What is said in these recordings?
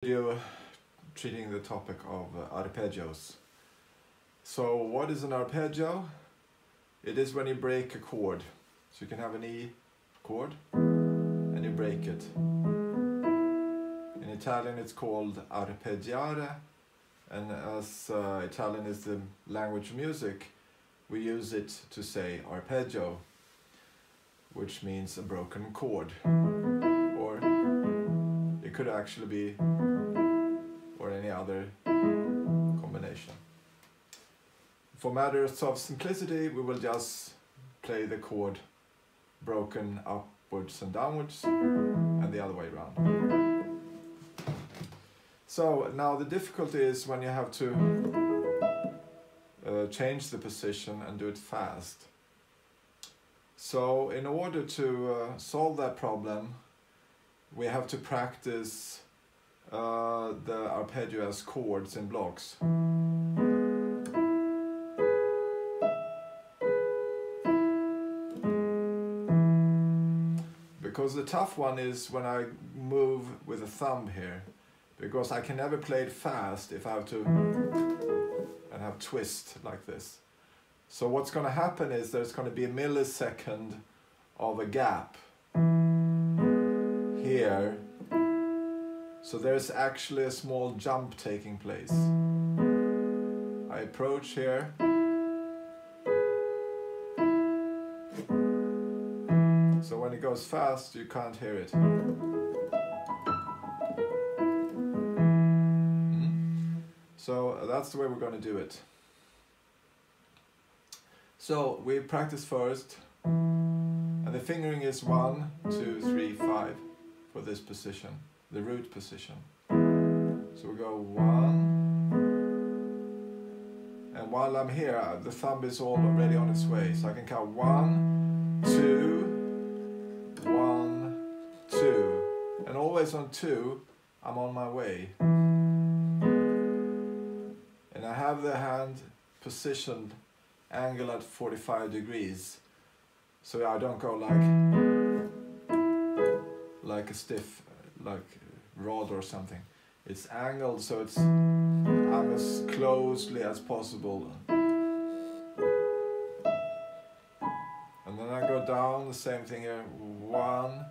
Video treating the topic of arpeggios. So what is an arpeggio? It is when you break a chord. So you can have an E chord and you break it. In Italian it's called arpeggiare, and as Italian is the language of music, we use it to say arpeggio, which means a broken chord. Or it could actually be or any other combination. For matters of simplicity, we will just play the chord broken upwards and downwards and the other way around. So now the difficulty is when you have to change the position and do it fast. So in order to solve that problem, we have to practice the arpeggio as chords in blocks. Because the tough one is when I move with a thumb here, because I can never play it fast if I have to and have twist like this. So what's going to happen is there's going to be a millisecond of a gap here. So there's actually a small jump taking place. I approach here. So when it goes fast, you can't hear it. So that's the way we're going to do it. So we practice first, and the fingering is 1, 2, 3, 5 for this position, the root position. So we go 1, and while I'm here, the thumb is already on its way, so I can count 1, 2, 1, 2, and always on 2, I'm on my way. And I have the hand positioned angle at 45 degrees, so I don't go like a stiff rod or something. It's angled so I'm as closely as possible. And then I go down, the same thing here, 1,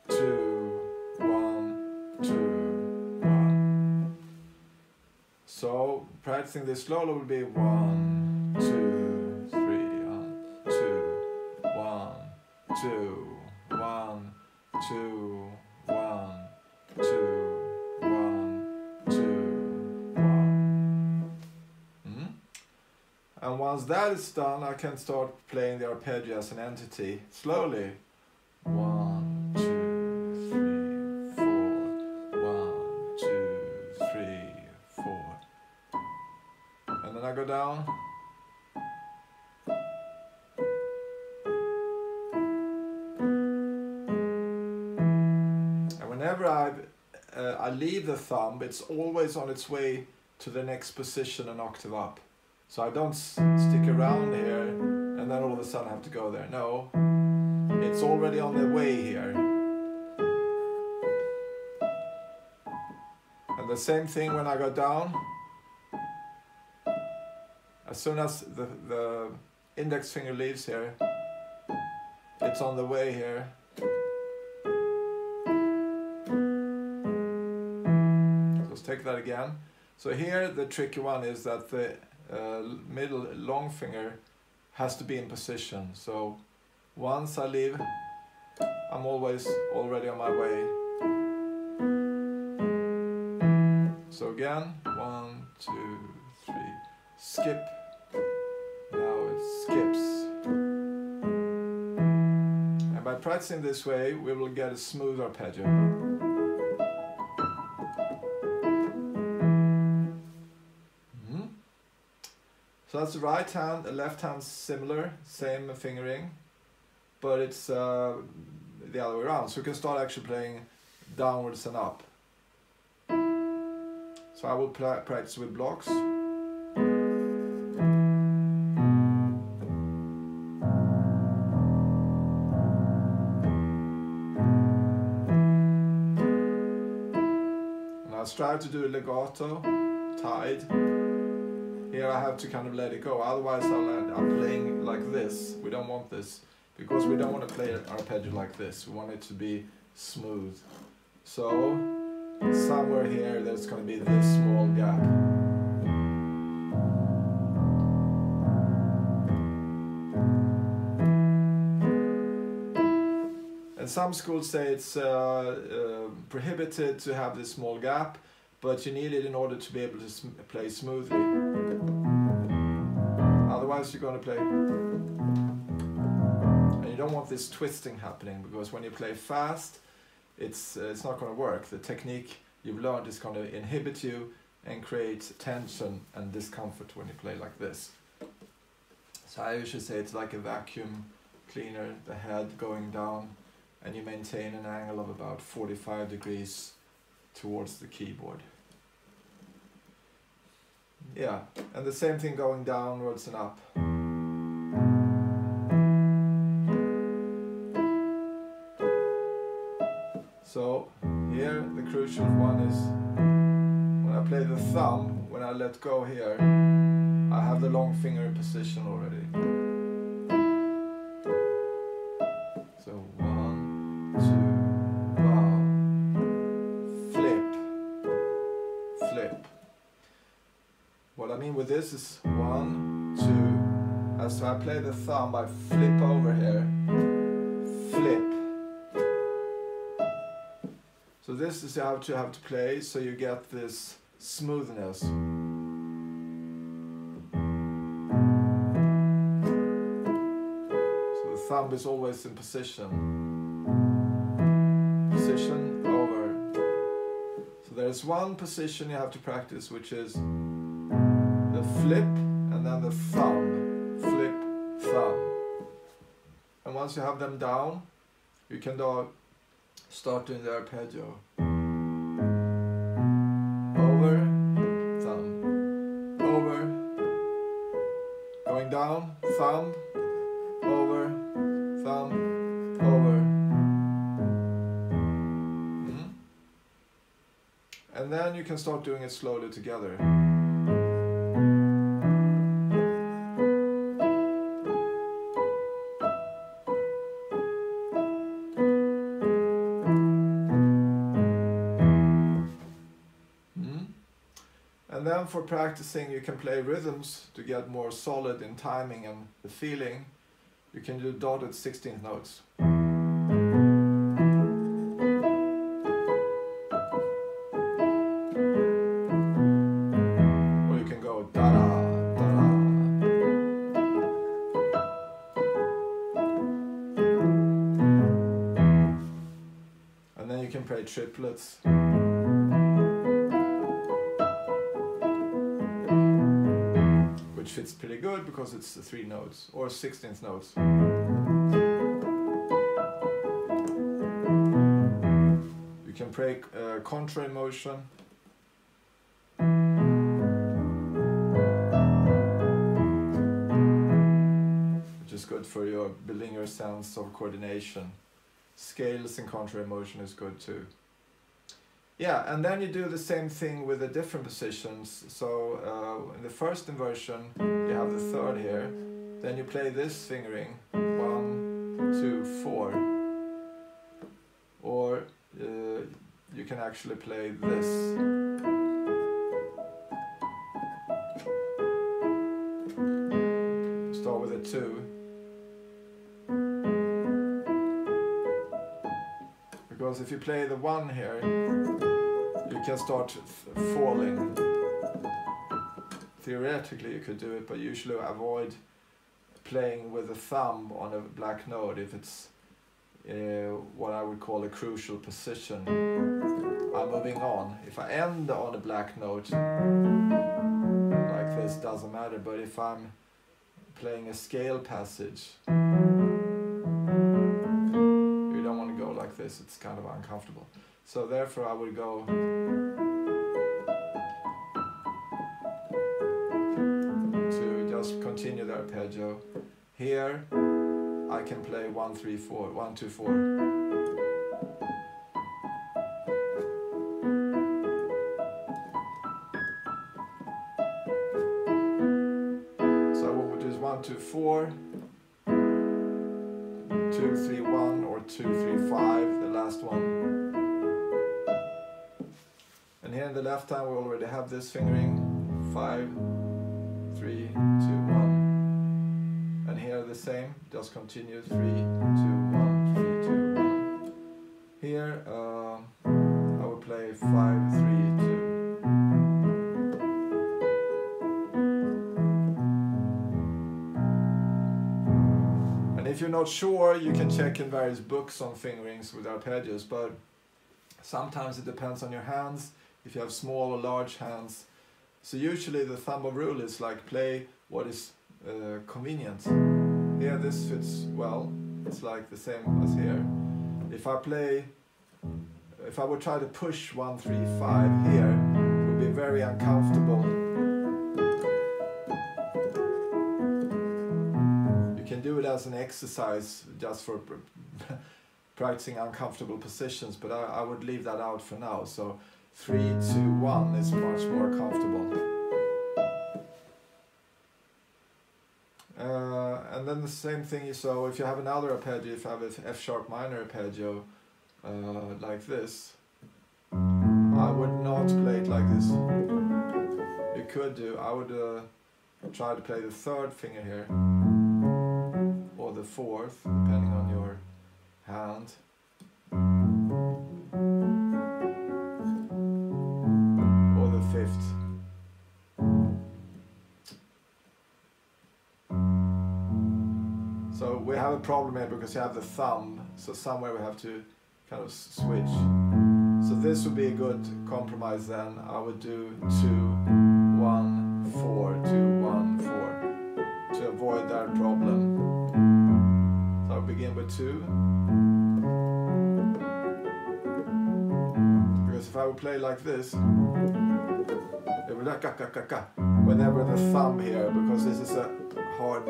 2, 1, 2, 1. So practicing this slowly will be 1, 2, 3, 2, 1, 2, 1, 2, 1, 2, 1, 2, 1. And once that is done, I can start playing the arpeggio as an entity slowly. 1, 2, 3, 4. 1, 2, 3, 4. And then I go down. And whenever I leave the thumb, it's always on its way to the next position an octave up. So I don't stick around here and then all of a sudden have to go there. No, it's already on the way here. And the same thing when I go down. As soon as the index finger leaves here, it's on the way here. So let's take that again. So here the tricky one is that the middle long finger has to be in position. So once I leave, I'm always already on my way. So again, 1, 2, 3, skip. Now it skips. And by practicing this way, we will get a smooth arpeggio. So that's the right hand, the left hand similar, same fingering, but it's the other way around. So we can start actually playing downwards and up. So I will practice with blocks. I strive to do legato, tied. Here I have to kind of let it go, otherwise I'm playing like this. We don't want this, because we don't want to play an arpeggio like this. We want it to be smooth. So somewhere here there's going to be this small gap. And some schools say it's prohibited to have this small gap, but you need it in order to be able to play smoothly. Otherwise you're going to play, and you don't want this twisting happening, because when you play fast, it's not going to work. The technique you've learned is going to inhibit you and create tension and discomfort when you play like this. So I usually say it's like a vacuum cleaner, the head going down, and you maintain an angle of about 45 degrees towards the keyboard. Yeah, and the same thing going downwards and up. So here the crucial one is when I play the thumb, when I let go here, I have the long finger in position already. So 1, 2, bow, flip, flip. What I mean with this is 1, 2, as I play the thumb, I flip over here, flip. So this is how you have to play, so you get this smoothness. So the thumb is always in position. Position, over. So there's one position you have to practice, which is the flip and then the thumb, flip, thumb. And once you have them down, you can start doing the arpeggio. Over, thumb, over, going down, thumb, over, thumb, over. And then you can start doing it slowly together. And then for practicing, you can play rhythms to get more solid in timing and the feeling. You can do dotted 16th notes. Or you can go da-da, da-da. And then you can play triplets. Which fits pretty good because it's the 3 notes, or 16th notes. You can play contrary motion. Which is good for your building your sense of coordination. Scales and contrary motion is good too. Yeah, and then you do the same thing with the different positions. So in the first inversion, you have the third here. Then you play this fingering, 1, 2, 4. Or you can actually play this. Start with a 2. Because if you play the 1 here, you can start falling. Theoretically you could do it, but usually avoid playing with the thumb on a black note if it's what I would call a crucial position. I'm moving on. If I end on a black note, like this, doesn't matter, but if I'm playing a scale passage, you don't want to go like this, it's kind of uncomfortable. So therefore I would go to just continue the arpeggio. Here I can play 1, 3, 4, 1, 2, 4. 4, 2, 3, 1, or 2, 3, 5, the last one. And here in the left hand we already have this fingering, 5, 3, 2, 1. And here the same, just continue, 3, 2, 1, 3, 2, 1. Here I will play 5, 3, 2. If you're not sure, you can check in various books on fingerings with arpeggios, but sometimes it depends on your hands, if you have small or large hands. So usually the thumb of rule is like play what is convenient. Here this fits well, it's like the same as here. If I would try to push 1, 3, 5 here, it would be very uncomfortable. Do it as an exercise just for practicing uncomfortable positions, but I would leave that out for now. So 3, 2, 1 is much more comfortable. And then the same thing, so if you have another arpeggio, if you have an F sharp minor arpeggio like this, I would not play it like this. You could do, I would try to play the third finger here, or the fourth, depending on your hand. Or the fifth. So we have a problem here because you have the thumb, so somewhere we have to kind of switch. So this would be a good compromise then. I would do 2, 1, 4, 2, 1, 4 to avoid that problem. So I'll begin with 2. Because if I would play like this, it would like ka whenever the thumb here, because this is a hard.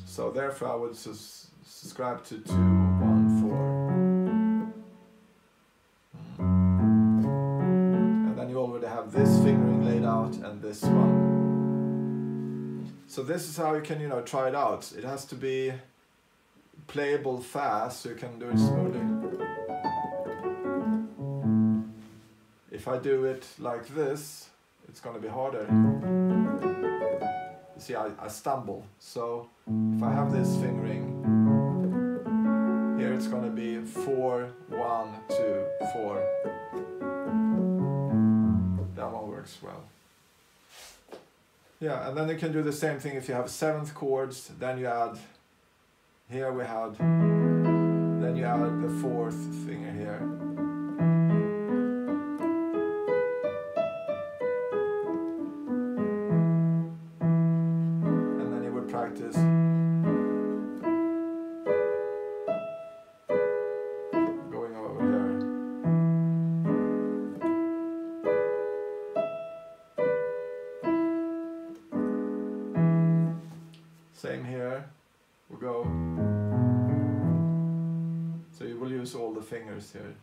So therefore I would subscribe to 2, 1, 4. And then you already have this fingering laid out and this one. So this is how you can, try it out. It has to be playable fast, so you can do it smoothly. If I do it like this, it's going to be harder. You see, I stumble. So if I have this fingering, here it's going to be 4, 1, 2, 4. That one works well. Yeah, and then you can do the same thing if you have 7th chords, then you add, here we had, then you add the 4th finger here. And then you would practice going over here. Same here, we'll go. So you will use all the fingers here.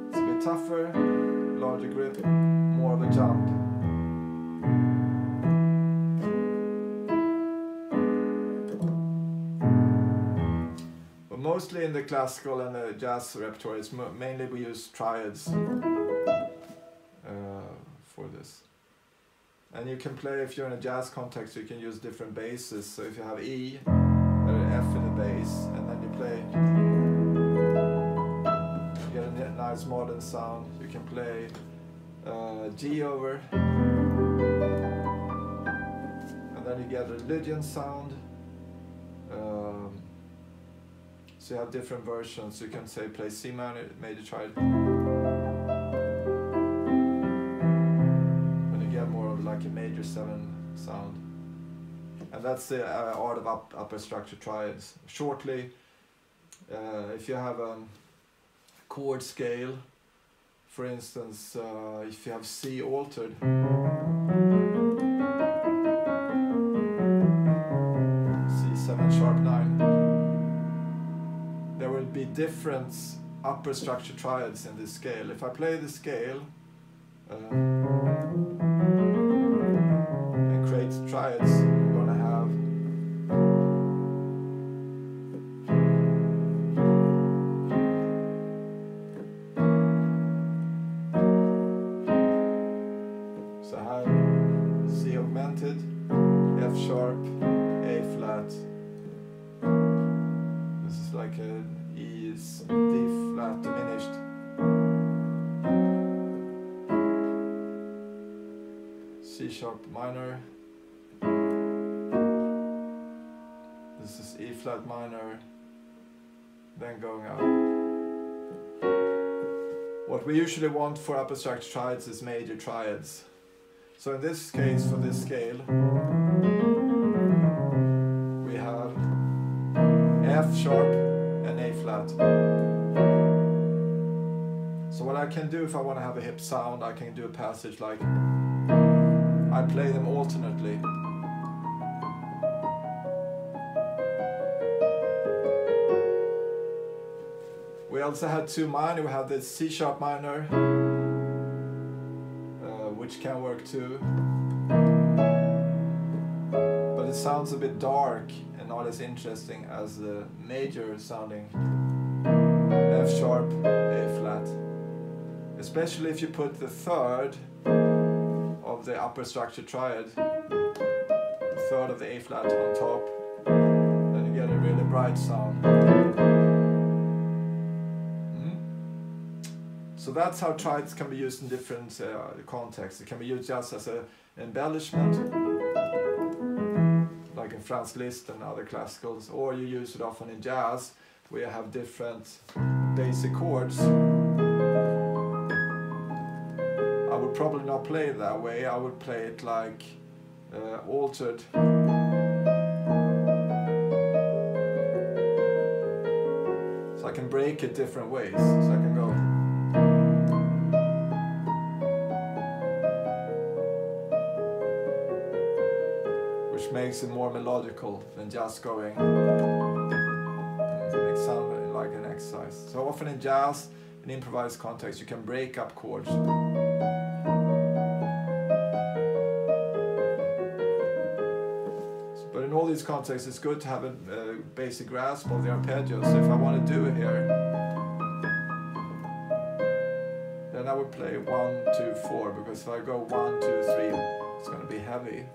It's a bit tougher, larger grip, more of a jump. But mostly in the classical and the jazz repertoire, it's mainly we use triads for this. And you can play, if you're in a jazz context, you can use different basses. So if you have E, F in the bass, and then you play, you get a nice modern sound. You can play G over, and then you get a Lydian sound. So you have different versions. You can say play C major triad. Like a major 7 sound, and that's the art of upper structure triads. Shortly, if you have a chord scale, for instance, if you have C altered, C7 sharp 9, there will be different upper structure triads in this scale. If I play the scale and create triads, I'm going to have so I have C augmented, F sharp, A flat. This is like a E is D flat diminished. C sharp minor. This is E flat minor. Then going up. What we usually want for upper structure triads is major triads. So in this case, for this scale, we have F sharp and A flat. So what I can do if I want to have a hip sound, I can do a passage like, I play them alternately. We also had two minor, we have this C sharp minor, which can work too. But it sounds a bit dark and not as interesting as the major sounding F sharp, A flat. Especially if you put the third of the upper structure triad, the third of the A flat on top, then you get a really bright sound. So that's how triads can be used in different contexts. It can be used just as an embellishment, like in Franz Liszt and other classicals, or you use it often in jazz, where you have different basic chords. I would probably not play it that way. I would play it like altered. So I can break it different ways. So I can go. Which makes it more melodical than just going. It sounds like an exercise. So often in jazz, in improvised context, you can break up chords. But in all these contexts, it's good to have a basic grasp of the arpeggios. So if I want to do it here, then I would play 1, 2, 4, because if I go 1, 2, 3, it's going to be heavy.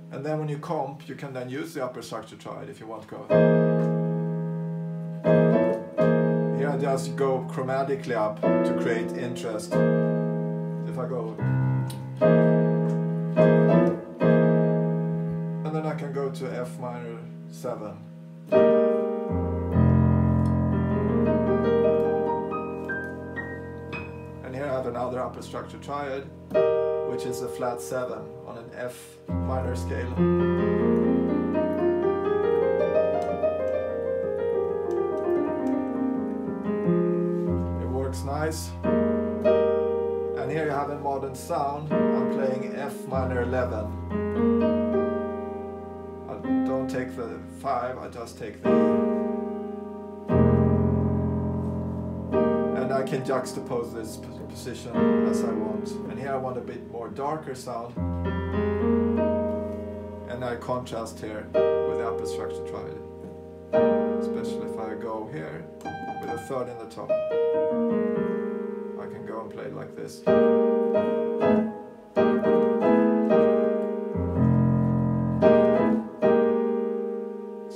And then when you comp, you can then use the upper structure triad if you want to go. Here I just go chromatically up to create interest. If I go, and then I can go to F minor 7. And here I have another upper structure triad, which is a flat 7 on an F minor scale. It works nice. And here you have a modern sound. I'm playing F minor 11. I don't take the 5, I just take the E. And I can juxtapose this position as I want. And here I want a bit more darker sound. And I contrast here with the upper structure triad. Especially if I go here with a third in the top. I can go and play it like this.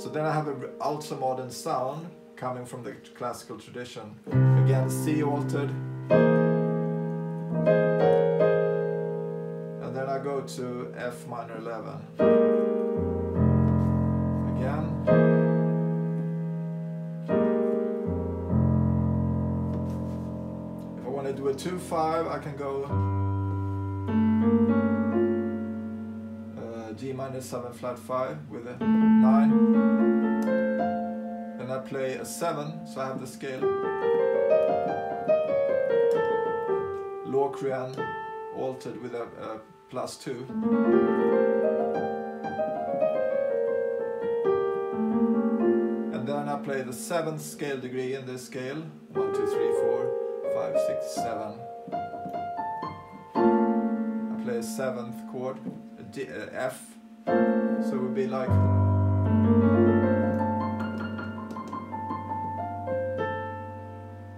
So then I have an ultra modern sound coming from the classical tradition. Again, C altered. And then I go to F minor 11. Again. If I want to do a 2-5, I can go G minor 7 flat 5 with a 9. Then I play a 7, so I have the scale. Locrian altered with a +2. play the 7th scale degree in this scale. 1, 2, 3, 4, 5, 6, 7. I play a 7th chord, a D, F. So it would be like.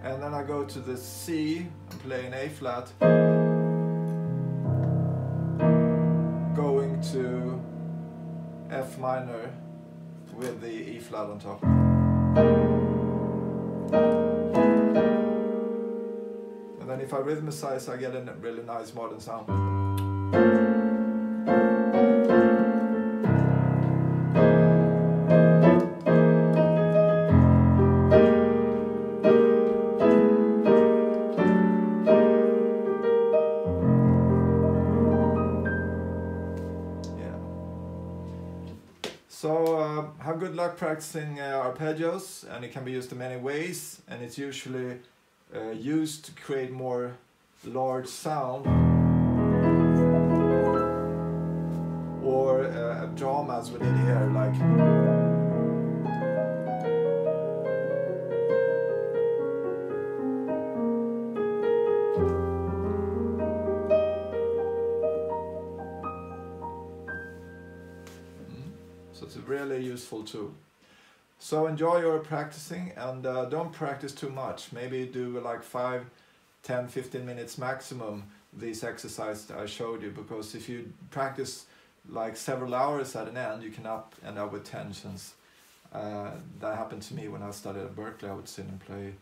And then I go to the C and play an A flat. Going to F minor with the E flat on top. And then if I rhythmicize, I get a really nice modern sound. So have good luck practicing arpeggios, and it can be used in many ways, and it's usually used to create more large sound or drama as we did here, like so it's a really useful tool. So enjoy your practicing, and don't practice too much. Maybe do like 5, 10, 15 minutes maximum these exercises I showed you, because if you practice like several hours at an end, you can end up with tensions. That happened to me when I studied at Berkeley. I would sit and play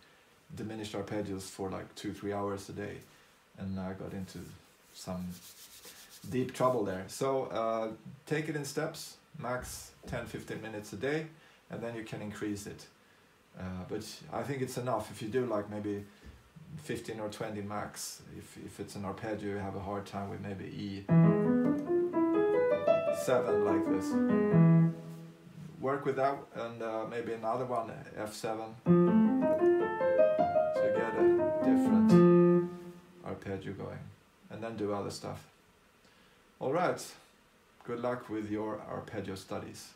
diminished arpeggios for like 2-3 hours a day, and I got into some deep trouble there. So take it in steps, max 10-15 minutes a day, and then you can increase it. But I think it's enough if you do like maybe 15 or 20 max. If it's an arpeggio, you have a hard time with maybe E7 like this. Work with that, and maybe another one, F7. So you get a different arpeggio going, and then do other stuff. All right, good luck with your arpeggio studies.